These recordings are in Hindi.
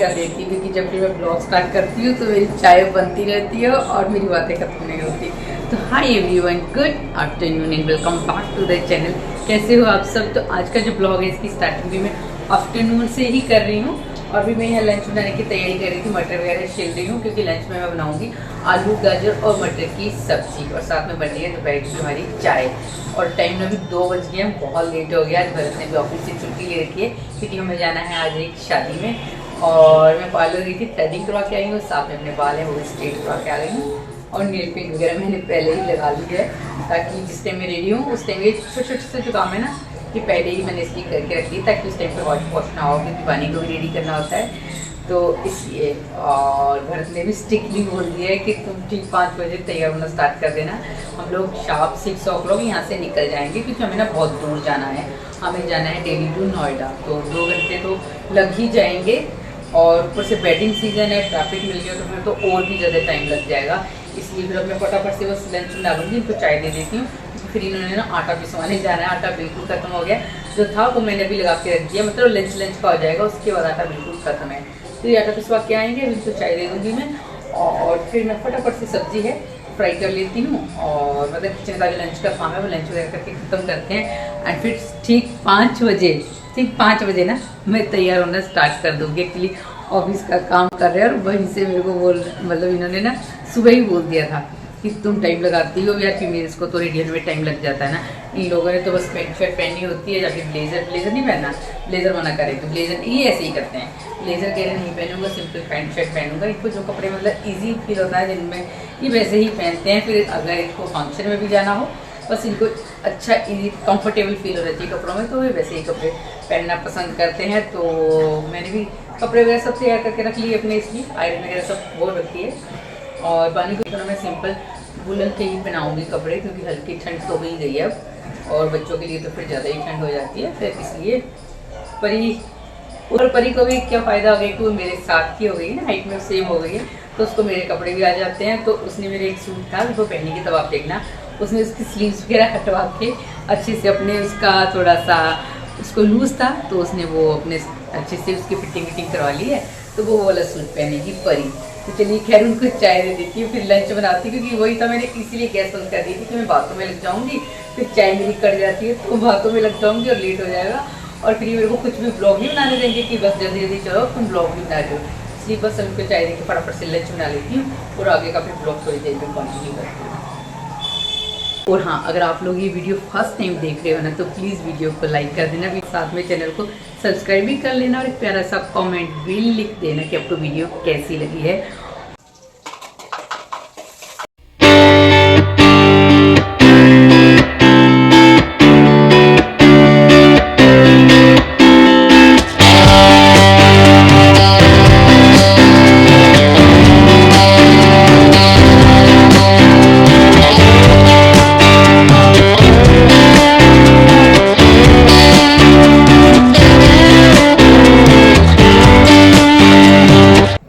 कर देती हूँ, क्योंकि जब भी मैं ब्लॉग स्टार्ट करती हूँ तो मेरी चाय बनती रहती है और मेरी बातें खत्म नहीं होती। तो hi everyone, good afternoon and welcome back to the channel. कैसे हो आप सब? तो आज का जो ब्लॉग है इसकी स्टार्टिंग भी मैं आफ्टरनून से ही कर रही हूँ और भी मैं यहाँ लंच बनाने की तैयारी कर रही थी। मटर वगैरह छिल रही हूँ क्योंकि लंच में मैं बनाऊंगी आलू गाजर और मटर की सब्जी और साथ में बन रही है दोपहर की हमारी चाय। और टाइम में भी 2 बज गए हैं, बहुत लेट हो गया। आज भरत ने भी ऑफिस से छुट्टी ले रखी है क्योंकि हमें जाना है आज एक शादी में। और मैं पार्लर गई थी, थ्रेडिंग करवा के आई हूँ, साथ में अपने बाल हैं वो स्ट्रेट करवा के आ गई हूँ। और नेल पेंट वगैरह मैंने पहले ही लगा ली है ताकि जिस टाइम मैं रेडी हूँ उस टाइम ये छोटे छोटे से जो काम है ना कि पहले ही मैंने इसलिए करके रख दी ताकि उस टाइम पर वॉश ना हो, क्योंकि पानी को भी रेडी करना होता है तो इसलिए। और भरत ने भी स्ट्रिक्टली बोल दिया है कि तुम ठीक 5 बजे तैयार होना स्टार्ट कर देना। हम लोग शार्प 6 o'clock यहाँ से निकल जाएंगे क्योंकि हमें ना बहुत दूर जाना है। हमें जाना है दिल्ली टू नोएडा, तो 2 घंटे तो लग ही जाएंगे। और ऊपर से वेडिंग सीजन है, ट्रैफिक मिल गया तो फिर तो और भी ज़्यादा टाइम लग जाएगा। इसलिए फिर मैं फटाफट से बस लंच में डालूंगी, इनको चाय दे देती हूँ। फिर इन्होंने ना आटा पिसवाने जाना है, आटा बिल्कुल खत्म हो गया। जो था वो मैंने भी लगा के रख दिया, मतलब लंच का हो जाएगा, उसके बाद आटा बिल्कुल खत्म है। तो ये आटा पिसवा के आएंगे, इनको चाय दे दूँगी मैं। और फिर मैं फटाफट से सब्जी है फ्राई कर लेती हूँ और मतलब किचन का जो लंच का काम है वो लंच वगैरह करके ख़त्म करते हैं। एंड फिर ठीक 5 बजे ना मैं तैयार होना स्टार्ट कर दूँगी। एक्चुअली ऑफिस का काम कर रहे हैं और वहीं से मेरे को मतलब इन्होंने ना सुबह ही बोल दिया था कि तुम टाइम लगाती हो या फीमेल्स को तो रेडियल में टाइम लग जाता है ना। इन लोगों ने तो बस पैंट शर्ट पहनी होती है या फिर ब्लेजर नहीं पहनना, ब्लेजर मना करे तो ब्लेजर ये ऐसे ही करते हैं। ब्लेजर कह रहे नहीं पहनूंगा, सिंपल पैंट शर्ट पहनूंगा। इनको जो कपड़े मतलब ईजी फील होता है जिनमें ये वैसे ही पहनते हैं। फिर अगर इनको फंक्शन में भी जाना हो बस इनको अच्छा ईजी कंफर्टेबल फील हो रही है कपड़ों में, तो वे वैसे ही कपड़े पहनना पसंद करते हैं। तो मैंने भी कपड़े वगैरह सब तैयार करके रख लिए अपने, इसलिए आयरन वगैरह सब वो रखी है। और पानी को मैं सिंपल वुलन के ही बनाऊंगी कपड़े, क्योंकि हल्की ठंड तो हो ही गई है अब और बच्चों के लिए तो फिर ज़्यादा ही ठंड हो जाती है। फिर इसलिए परी को भी क्या फ़ायदा हो गया कि वो मेरे साथ की हो गई ना, हाइट में सेम हो गई है तो उसको मेरे कपड़े भी आ जाते हैं। तो उसने मेरे एक सूट था वो पहनी की, तब आप देखना उसने उसकी स्लीव्स वगैरह हटवा के अच्छे से अपने उसका थोड़ा सा उसको लूज़ था तो उसने वो अपने अच्छे से उसकी फिटिंग करवा ली है। तो वो वाला सूट पहनेगी परी। तो चलिए खैर उनको चाय दे देती हूँ, फिर लंच बनाती हूँ, क्योंकि वही था मैंने इसीलिए गैस बंद कर दी थी कि मैं बातों में लग जाऊँगी, फिर चाय मेरी कट जाती है तो बातों में लग जाऊँगी और लेट हो जाएगा। और फिर मेरे को कुछ भी ब्लॉग नहीं बनाने देंगे कि बस जल्दी जल्दी चलो तुम ब्लॉग भी बना दो। इसलिए बस उनको चाय दे के फटाफट से लंच बना लेती हूँ और आगे का फिर ब्लॉग थोड़ी देर में कंटिन्यू करती हूँ। और हाँ, अगर आप लोग ये वीडियो फर्स्ट टाइम देख रहे हो ना तो प्लीज़ वीडियो को लाइक कर देना, भी साथ में चैनल को सब्सक्राइब भी कर लेना और एक प्यारा सा कमेंट भी लिख देना कि आपको वीडियो कैसी लगी है।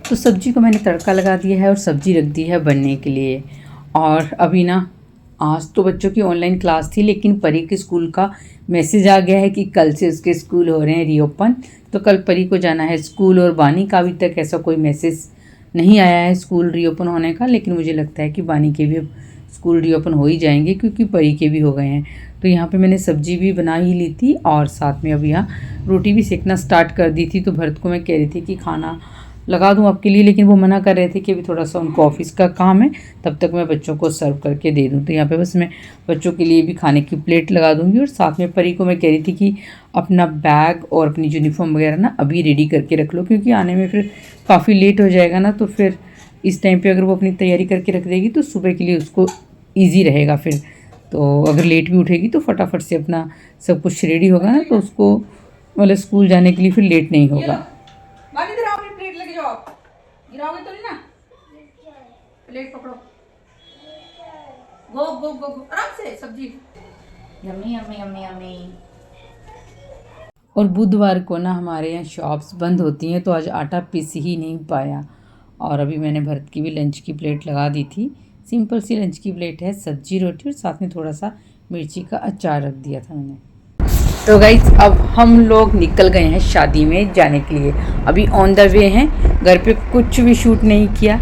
तो सब्जी को मैंने तड़का लगा दिया है और सब्जी रख दी है बनने के लिए। और अभी ना आज तो बच्चों की ऑनलाइन क्लास थी, लेकिन परी के स्कूल का मैसेज आ गया है कि कल से उसके स्कूल हो रहे हैं रीओपन। तो कल परी को जाना है स्कूल और बानी का अभी तक ऐसा कोई मैसेज नहीं आया है स्कूल रीओपन होने का, लेकिन मुझे लगता है कि बानी के भी अब स्कूल रीओपन हो ही जाएंगे क्योंकि परी के भी हो गए हैं। तो यहाँ पे मैंने सब्जी भी बना ही ली थी और साथ में अभी यहाँ रोटी भी सेकना स्टार्ट कर दी थी। तो भरत को मैं कह रही थी कि खाना लगा दूं आपके लिए, लेकिन वो मना कर रहे थे कि अभी थोड़ा सा उनको ऑफिस का काम है, तब तक मैं बच्चों को सर्व करके दे दूं। तो यहाँ पे बस मैं बच्चों के लिए भी खाने की प्लेट लगा दूंगी और साथ में परी को मैं कह रही थी कि अपना बैग और अपनी यूनिफॉर्म वगैरह ना अभी रेडी करके रख लो, क्योंकि आने में फिर काफ़ी लेट हो जाएगा ना। तो फिर इस टाइम पर अगर वो अपनी तैयारी करके रख देगी तो सुबह के लिए उसको ईजी रहेगा। फिर तो अगर लेट भी उठेगी तो फटाफट से अपना सब कुछ रेडी होगा ना, तो उसको मतलब स्कूल जाने के लिए फिर लेट नहीं होगा। प्लेट लेके जाओ, गिराओगे तो नहीं ना। प्लेट पकड़ो, गो गो गो गो आराम से। सब्जी यम्मी यम्मी यम्मी यम्मी। और बुधवार को ना हमारे यहाँ शॉप्स बंद होती हैं, तो आज आटा पीस ही नहीं पाया। और अभी मैंने भरत की भी लंच की प्लेट लगा दी थी। सिंपल सी लंच की प्लेट है, सब्जी रोटी और साथ में थोड़ा सा मिर्ची का अचार रख दिया था मैंने। तो गाइस अब हम लोग निकल गए हैं शादी में जाने के लिए, अभी ऑन द वे हैं। घर पे कुछ भी शूट नहीं किया,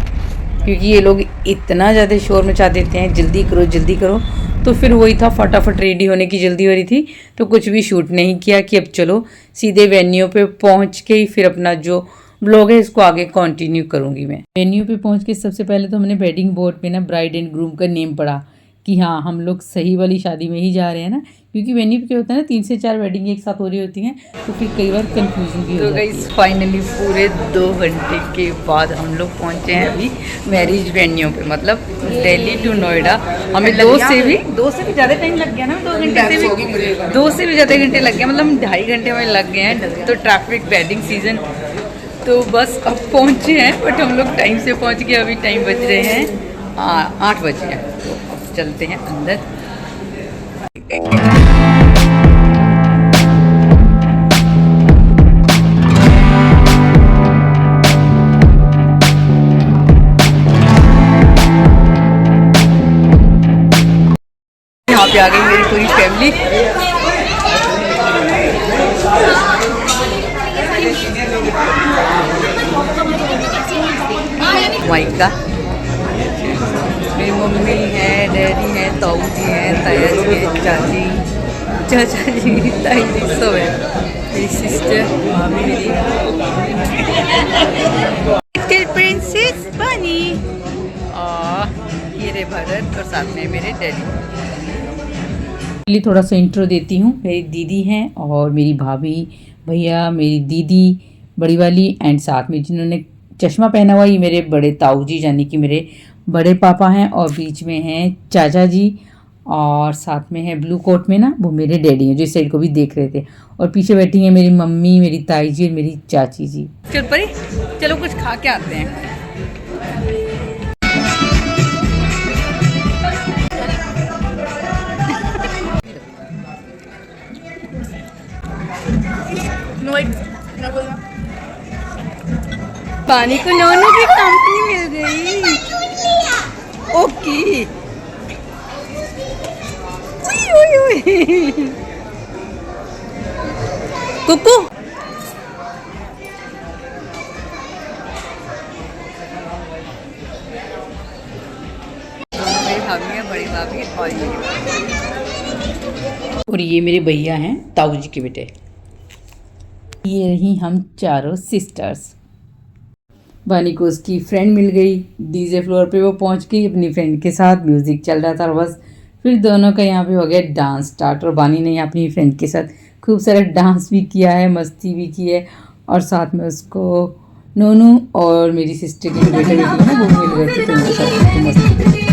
क्योंकि ये लोग इतना ज़्यादा शोर मचा देते हैं, जल्दी करो जल्दी करो। तो फिर वही था, फटाफट रेडी होने की जल्दी हो रही थी, तो कुछ भी शूट नहीं किया कि अब चलो सीधे वेन्यू पे पहुंच के ही फिर अपना जो ब्लॉग है इसको आगे कंटिन्यू करूंगी। मैं वेन्यू पे पहुंच के सबसे पहले तो हमने वेडिंग बोर्ड पे ना ब्राइड एंड ग्रूम का नेम पढ़ा कि हाँ हम लोग सही वाली शादी में ही जा रहे हैं ना, क्योंकि वेन्यू पे क्या होता है ना 3 से 4 वेडिंग एक साथ हो रही होती हैं, तो फिर कई बार कंफ्यूजन भी हो जाती है। फाइनली पूरे 2 घंटे के बाद हम लोग पहुंचे हैं अभी मैरिज वेन्यू पे, मतलब दिल्ली टू नोएडा। हमें 2 से भी ज़्यादा टाइम लग गया ना, 2 घंटे से भी 2 से भी ज़्यादा घंटे लग गए, मतलब 2.5 घंटे हमें लग गए हैं। तो ट्रैफिक वेडिंग सीजन, तो बस अब पहुँचे हैं, बट हम लोग टाइम से पहुँच गए। अभी टाइम बज रहे हैं 8 बजे हैं, तो चलते हैं अंदर। यहाँ पे आ गई मेरी पूरी फैमिली। माइका, मेरी मम्मी है, डैडी है, ताऊ जी हैं, ताया जी है, चाचा जी, ताई जी सब है, मेरी सिस्टर, भाभी मेरी, लिटिल प्रिंसेस बनी, और ये रे भरत, और साथ में मेरे डैडी। थोड़ा सा इंट्रो देती हूँ। मेरी दीदी हैं और मेरी भाभी, भैया, मेरी दीदी बड़ी वाली, एंड साथ में जिन्होंने चश्मा पहना हुआ ये मेरे बड़े ताऊ जी, यानी कि मेरे बड़े पापा हैं, और बीच में हैं चाचा जी, और साथ में है ब्लू कोट में ना वो मेरे डैडी हैं जो इस साइड को भी देख रहे थे, और पीछे बैठी हैं मेरी मम्मी, मेरी ताई जी और मेरी चाची जी। चल परी, चलो कुछ खा के आते हैं। पानी को नोनू की कंपनी मिल गई। ओके, कुकू मेरी भाभी है, बड़ी भाभी, और ये मेरे भैया हैं ताऊ जी के बेटे। ये रही हम चारों सिस्टर्स। बानी को उसकी फ्रेंड मिल गई, डीजे फ्लोर पे वो पहुंच गई अपनी फ्रेंड के साथ, म्यूज़िक चल रहा था, और बस फिर दोनों का यहाँ पे हो गया डांस स्टार्ट। और बानी ने अपनी फ्रेंड के साथ खूब सारा डांस भी किया है, मस्ती भी की है, और साथ में उसको नोनू और मेरी सिस्टर के बेटे ना वो मिल गए थे, तो उनके साथ मस्ती की।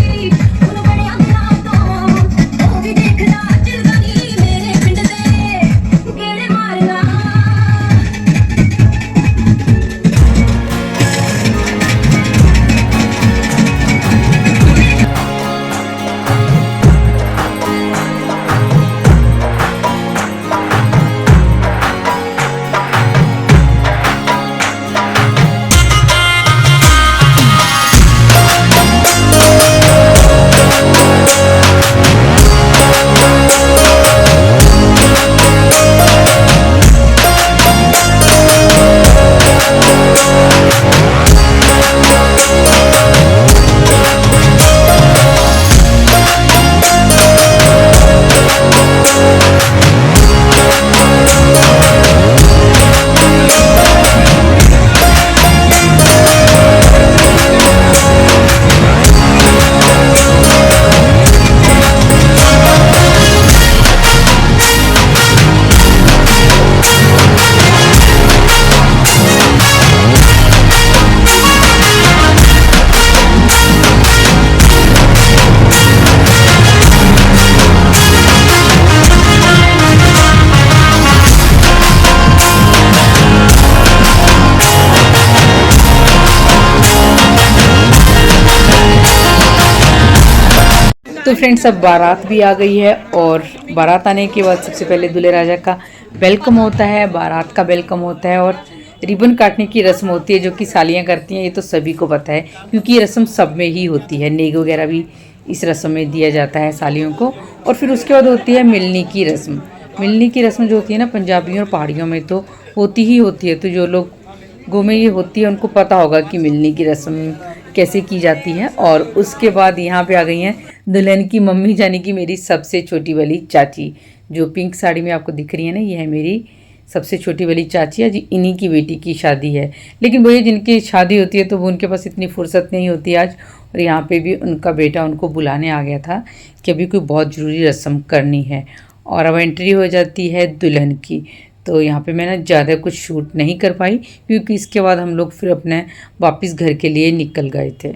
तो फ्रेंड्स अब बारात भी आ गई है, और बारात आने के बाद सबसे पहले दूल्हे राजा का वेलकम होता है, बारात का वेलकम होता है, और रिबन काटने की रस्म होती है जो कि सालियाँ करती हैं। ये तो सभी को पता है क्योंकि ये रस्म सब में ही होती है, नेग वगैरह भी इस रस्म में दिया जाता है सालियों को। और फिर उसके बाद होती है मिलनी की रस्म। मिलनी की रस्म जो होती है ना पंजाबियों और पहाड़ियों में तो होती ही होती है। तो जो लोग गो में ये होती है, उनको पता होगा कि मिलने की रस्म कैसे की जाती है। और उसके बाद यहाँ पे आ गई हैं दुल्हन की मम्मी, यानी कि मेरी सबसे छोटी वाली चाची, जो पिंक साड़ी में आपको दिख रही है ना, ये है मेरी सबसे छोटी वाली चाची है जी। इन्हीं की बेटी की शादी है, लेकिन वही जिनकी शादी होती है तो वो उनके पास इतनी फुर्सत नहीं होती आज। और यहाँ पे भी उनका बेटा उनको बुलाने आ गया था कि अभी कोई बहुत ज़रूरी रस्म करनी है। और अब एंट्री हो जाती है दुल्हन की। तो यहाँ पे मैं ना ज़्यादा कुछ शूट नहीं कर पाई, क्योंकि इसके बाद हम लोग फिर अपने वापस घर के लिए निकल गए थे।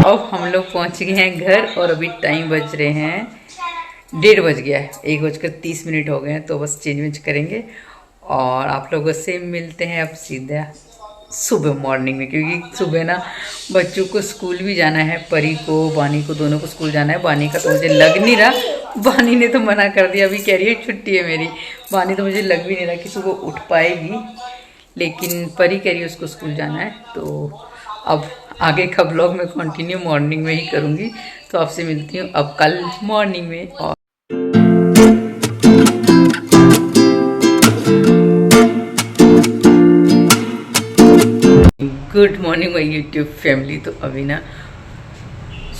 अब हम लोग पहुँच गए हैं घर और अभी टाइम बज रहे हैं 1:30 बज गया है, 1:30 हो गए हैं। तो बस चेंज वेंज करेंगे और आप लोगों से मिलते हैं अब सीधा सुबह मॉर्निंग में, क्योंकि सुबह ना बच्चों को स्कूल भी जाना है, परी को बानी को दोनों को स्कूल जाना है। बानी का तो मुझे लग नहीं रहा, बानी ने तो मना कर दिया, अभी कह रही है छुट्टी है मेरी। बानी तो मुझे लग भी नहीं रहा कि सुबह उठ पाएगी, लेकिन परी कह रही है उसको स्कूल जाना है। तो अब आगे का ब्लॉग मैं कंटिन्यू मॉर्निंग में ही करूँगी। तो आपसे मिलती हूँ अब कल मॉर्निंग में। और good morning my YouTube family. तो अभी ना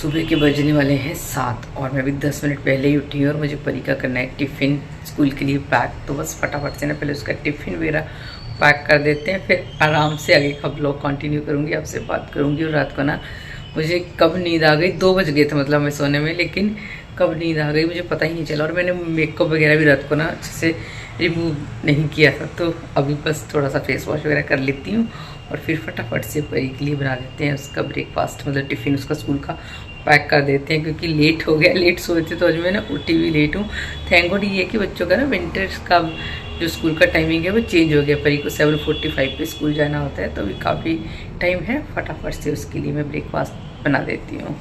सुबह के बजने वाले हैं 7 और मैं अभी 10 मिनट पहले ही उठी हूँ और मुझे परी का करना है टिफ़िन स्कूल के लिए पैक। तो बस फटाफट से ना पहले उसका टिफ़िन वगैरह पैक कर देते हैं, फिर आराम से आगे का ब्लॉग कंटिन्यू करूँगी, आपसे बात करूँगी। और रात को ना मुझे कब नींद आ गई, 2 बज गए थे मतलब मैं सोने में, लेकिन कब नींद आ गई मुझे पता ही नहीं चला। और मैंने मेकअप वगैरह भी रात को ना अच्छे से रिमूव नहीं किया था, तो अभी बस थोड़ा सा फेस वॉश वगैरह कर लेती हूँ और फिर फटाफट से परी के लिए बना देते हैं उसका ब्रेकफास्ट, मतलब टिफ़िन उसका स्कूल का पैक कर देते हैं, क्योंकि लेट हो गया, लेट सोए थे तो आज मैं ना उठी भी लेट हूँ। थैंक गॉड ये कि बच्चों का ना विंटर्स का जो स्कूल का टाइमिंग है वो चेंज हो गया, परी को 7:45 पे स्कूल जाना होता है, तो अभी काफ़ी टाइम है। फटाफट से उसके लिए मैं ब्रेकफास्ट बना देती हूँ।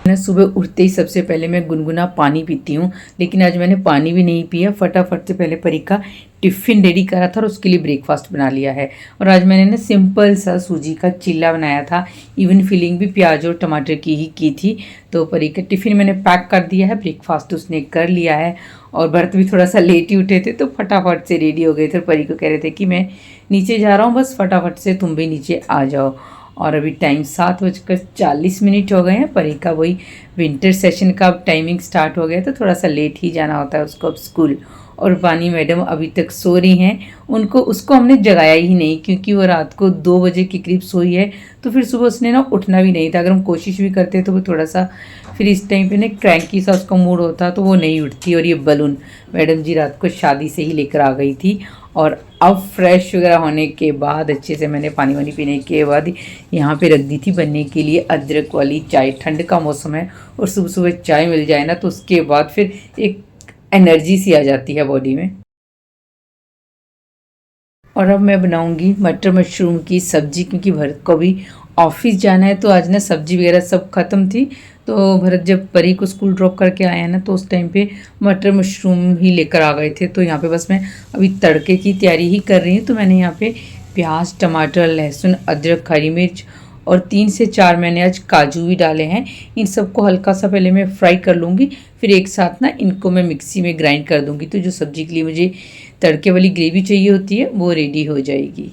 मैं सुबह उठते ही सबसे पहले मैं गुनगुना पानी पीती हूँ, लेकिन आज मैंने पानी भी नहीं पिया, फटाफट से पहले परी का टिफ़िन रेडी करा था और उसके लिए ब्रेकफास्ट बना लिया है। और आज मैंने ना सिंपल सा सूजी का चिल्ला बनाया था, इवन फिलिंग भी प्याज और टमाटर की ही की थी। तो परी का टिफ़िन मैंने पैक कर दिया है, ब्रेकफास्ट उसने कर लिया है। और भरत भी थोड़ा सा लेट ही उठे थे तो फटाफट से रेडी हो गए थे। परी को कह रहे थे कि मैं नीचे जा रहा हूँ, बस फटाफट से तुम भी नीचे आ जाओ। और अभी टाइम 7:40 हो गए हैं। परी का वही विंटर सेशन का अब टाइमिंग स्टार्ट हो गया, तो थोड़ा सा लेट ही जाना होता है उसको अब स्कूल। और वानी मैडम अभी तक सो रही हैं, उसको हमने जगाया ही नहीं, क्योंकि वो रात को 2 बजे के करीब सोई है, तो फिर सुबह उसने ना उठना भी नहीं था। अगर हम कोशिश भी करते तो वो थोड़ा सा फिर इस टाइम पे ना क्रैंकी सा उसका मूड होता, तो वो नहीं उठती। और ये बलून मैडम जी रात को शादी से ही लेकर आ गई थी। और अब फ्रेश वगैरह होने के बाद अच्छे से मैंने पानी वानी पीने के बाद यहाँ पे रख दी थी बनने के लिए अदरक वाली चाय। ठंड का मौसम है और सुबह सुबह चाय मिल जाए ना, तो उसके बाद फिर एक एनर्जी सी आ जाती है बॉडी में। और अब मैं बनाऊंगी मटर मशरूम की सब्जी, क्योंकि भरत को भी ऑफिस जाना है, तो आज ना सब्जी वगैरह सब ख़त्म थी। तो भरत जब परी को स्कूल ड्रॉप करके आया ना, तो उस टाइम पे मटर मशरूम ही लेकर आ गए थे। तो यहाँ पे बस मैं अभी तड़के की तैयारी ही कर रही हूँ। तो मैंने यहाँ पे प्याज, टमाटर, लहसुन, अदरक, हरी मिर्च और 3 से 4 मैंने आज काजू भी डाले हैं। इन सबको हल्का सा पहले मैं फ्राई कर लूँगी, फिर एक साथ ना इनको मैं मिक्सी में ग्राइंड कर दूँगी। तो जो सब्जी के लिए मुझे तड़के वाली ग्रेवी चाहिए होती है वो रेडी हो जाएगी।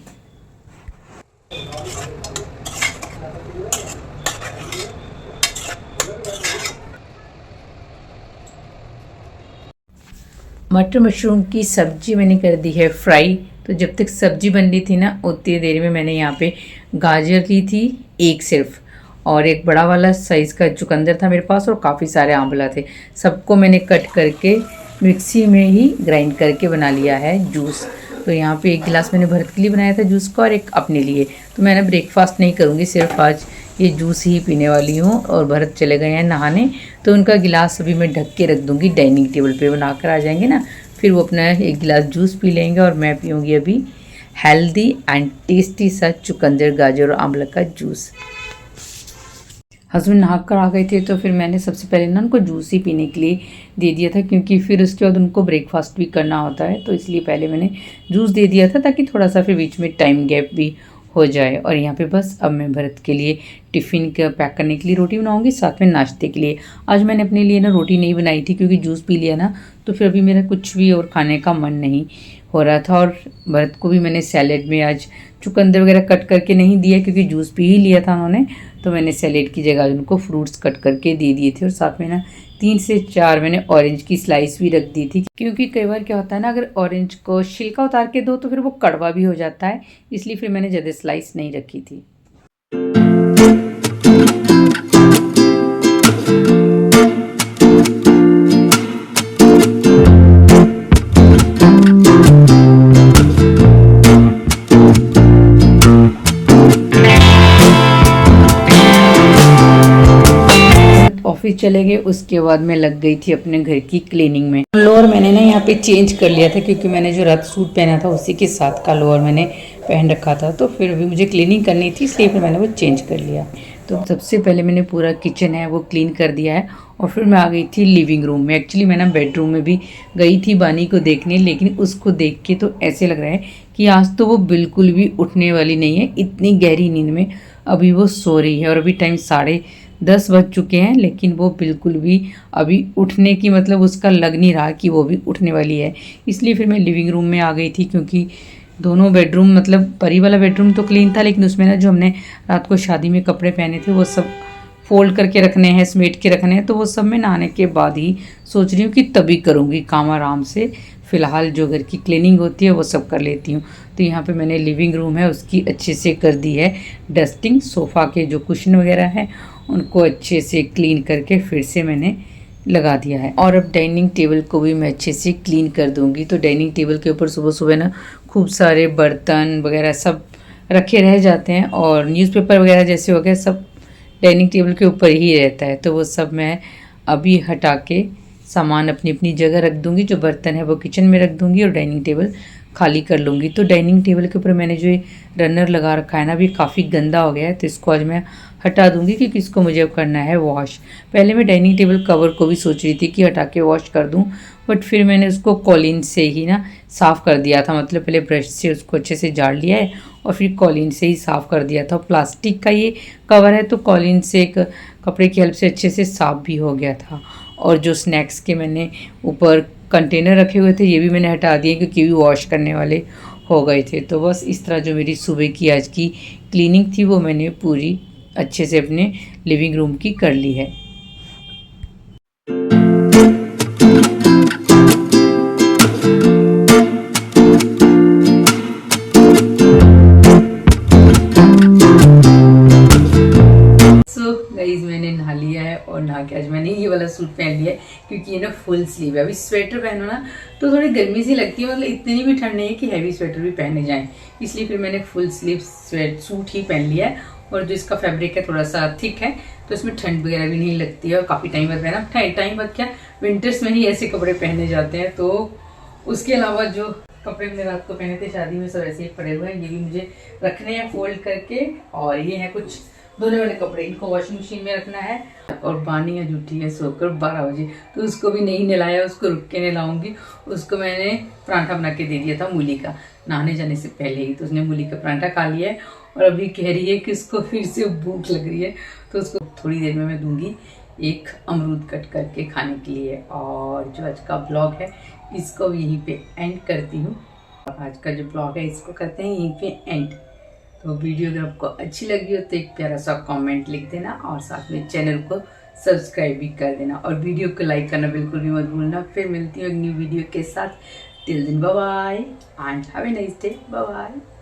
मटर मशरूम की सब्जी मैंने कर दी है फ्राई। तो जब तक सब्जी बन रही थी ना, उतनी देर में मैंने यहाँ पे गाजर ली थी एक सिर्फ, और एक बड़ा वाला साइज़ का चुकंदर था मेरे पास, और काफ़ी सारे आंवला थे। सबको मैंने कट करके मिक्सी में ही ग्राइंड करके बना लिया है जूस। तो यहाँ पे 1 गिलास मैंने भरत के लिए बनाया था जूस का और एक अपने लिए। तो मैंने ब्रेकफास्ट नहीं करूँगी, सिर्फ आज ये जूस ही पीने वाली हूँ। और भरत चले गए हैं नहाने, तो उनका गिलास अभी मैं ढक के रख दूँगी डाइनिंग टेबल पे। बना कर आ जाएंगे ना, फिर वो अपना 1 गिलास जूस पी लेंगे और मैं पीऊँगी अभी हेल्दी एंड टेस्टी सा चुकंदर, गाजर और आंवला का जूस। हस्बैंड नहा कर आ गए थे, तो फिर मैंने सबसे पहले ना उनको जूस ही पीने के लिए दे दिया था, क्योंकि फिर उसके बाद उनको ब्रेकफास्ट भी करना होता है। तो इसलिए पहले मैंने जूस दे दिया था, ताकि थोड़ा सा फिर बीच में टाइम गैप भी हो जाए। और यहाँ पे बस अब मैं भरत के लिए टिफ़िन का पैक करने के लिए रोटी बनाऊंगी, साथ में नाश्ते के लिए। आज मैंने अपने लिए ना रोटी नहीं बनाई थी क्योंकि जूस पी लिया ना, तो फिर अभी मेरा कुछ भी और खाने का मन नहीं हो रहा था। और भरत को भी मैंने सैलेड में आज चुकंदर वगैरह कट करके नहीं दिया क्योंकि जूस पी ही लिया था उन्होंने, तो मैंने सैलेड की जगह उनको फ्रूट्स कट करके दे दिए थे। और साथ में ना 3 से 4 मैंने ऑरेंज की स्लाइस भी रख दी थी, क्योंकि कई बार क्या होता है ना, अगर ऑरेंज को छिलका उतार के दो तो फिर वो कड़वा भी हो जाता है, इसलिए फिर मैंने ज़्यादा स्लाइस नहीं रखी थी। ऑफिस चले गए, उसके बाद मैं लग गई थी अपने घर की क्लीनिंग में। लोअर मैंने ना यहाँ पे चेंज कर लिया था क्योंकि मैंने जो रात सूट पहना था उसी के साथ का लोअर मैंने पहन रखा था, तो फिर भी मुझे क्लीनिंग करनी थी इसलिए फिर मैंने वो चेंज कर लिया। तो सबसे पहले मैंने पूरा किचन है वो क्लीन कर दिया है और फिर मैं आ गई थी लिविंग रूम में। एक्चुअली मैं ना बेडरूम में भी गई थी बानी को देखने, लेकिन उसको देख के तो ऐसे लग रहा है कि आज तो वो बिल्कुल भी उठने वाली नहीं है, इतनी गहरी नींद में अभी वो सो रही है। और अभी टाइम 10:30 बज चुके हैं, लेकिन वो बिल्कुल भी अभी उठने की मतलब उसका लग नहीं रहा कि वो भी उठने वाली है। इसलिए फिर मैं लिविंग रूम में आ गई थी, क्योंकि दोनों बेडरूम मतलब परी वाला बेडरूम तो क्लीन था, लेकिन उसमें ना जो हमने रात को शादी में कपड़े पहने थे वो सब फोल्ड करके रखने हैं, समेट के रखने हैं, तो वो सब मैं नहाने के बाद ही सोच रही हूँ कि तभी करूँगी काम आराम से। फ़िलहाल जो घर की क्लीनिंग होती है वो सब कर लेती हूँ। तो यहाँ पे मैंने लिविंग रूम है उसकी अच्छे से कर दी है डस्टिंग, सोफ़ा के जो कुशन वगैरह हैं उनको अच्छे से क्लीन करके फिर से मैंने लगा दिया है। और अब डाइनिंग टेबल को भी मैं अच्छे से क्लीन कर दूँगी। तो डाइनिंग टेबल के ऊपर सुबह सुबह ना खूब सारे बर्तन वगैरह सब रखे रह जाते हैं, और न्यूज़पेपर वगैरह जैसे हो गए सब डाइनिंग टेबल के ऊपर ही रहता है, तो वो सब मैं अभी हटा के सामान अपनी अपनी जगह रख दूँगी। जो बर्तन है वो किचन में रख दूँगी और डाइनिंग टेबल खाली कर लूँगी। तो डाइनिंग टेबल के ऊपर मैंने जो ये रनर लगा रखा है ना, अभी काफ़ी गंदा हो गया है, तो इसको आज मैं हटा दूँगी क्योंकि इसको मुझे अब करना है वॉश। पहले मैं डाइनिंग टेबल कवर को भी सोच रही थी कि हटा के वॉश कर दूँ, बट फिर मैंने उसको कॉलिन से ही ना साफ़ कर दिया था, मतलब पहले ब्रश से उसको अच्छे से झाड़ लिया है और फिर कॉलिन से ही साफ़ कर दिया था। प्लास्टिक का ये कवर है तो कॉलिन से एक कपड़े की हेल्प से अच्छे से साफ़ भी हो गया था। और जो स्नैक्स के मैंने ऊपर कंटेनर रखे हुए थे ये भी मैंने हटा दिए क्योंकि भी वॉश करने वाले हो गए थे। तो बस इस तरह जो मेरी सुबह की आज की क्लीनिंग थी वो मैंने पूरी अच्छे से अपने लिविंग रूम की कर ली है। मैंने नहा लिया है और नहा के आज मैंने ये वाला सूट पहन लिया है क्योंकि ये ना फुल स्लीव है। अभी स्वेटर पहनो ना तो थोड़ी गर्मी सी लगती है, मतलब इतनी भी ठंड नहीं है कि हैवी स्वेटर भी पहने जाएं, इसलिए फिर मैंने फुल स्लीव सूट ही पहन लिया है। और जो इसका फैब्रिक है थोड़ा सा थिक है तो इसमें ठंड वगैरह भी नहीं लगती है और काफ़ी टाइम बाद पहना, टाइम बाद क्या विंटर्स में ही ऐसे कपड़े पहने जाते हैं। तो उसके अलावा जो कपड़े मैंने रात को पहने थे शादी में सब ऐसे ही पड़े हुए हैं, ये भी मुझे रखने हैं फोल्ड करके। और ये है कुछ धोने वाले कपड़े, इनको वॉशिंग मशीन में रखना है। और बानी है झूठी है सोकर 12 बजे, तो उसको भी नहीं नहलाया, उसको रुक के नहलाऊंगी। उसको मैंने पराठा बना के दे दिया था मूली का नहाने जाने से पहले ही, तो उसने मूली का पराठा खा लिया है और अभी कह रही है कि उसको फिर से भूख लग रही है, तो उसको थोड़ी देर में मैं दूंगी एक अमरूद कट करके खाने के लिए। और जो आज का ब्लॉग है इसको यहीं पे एंड करती हूँ। आज का जो ब्लॉग है इसको करते हैं यहीं पे एंड। तो वीडियो अगर आपको अच्छी लगी हो तो एक प्यारा सा कमेंट लिख देना और साथ में चैनल को सब्सक्राइब भी कर देना और वीडियो को लाइक करना बिल्कुल भी मत भूलना। फिर मिलती हूँ एक न्यू वीडियो के साथ। Till then bye bye and have a nice day. Bye bye.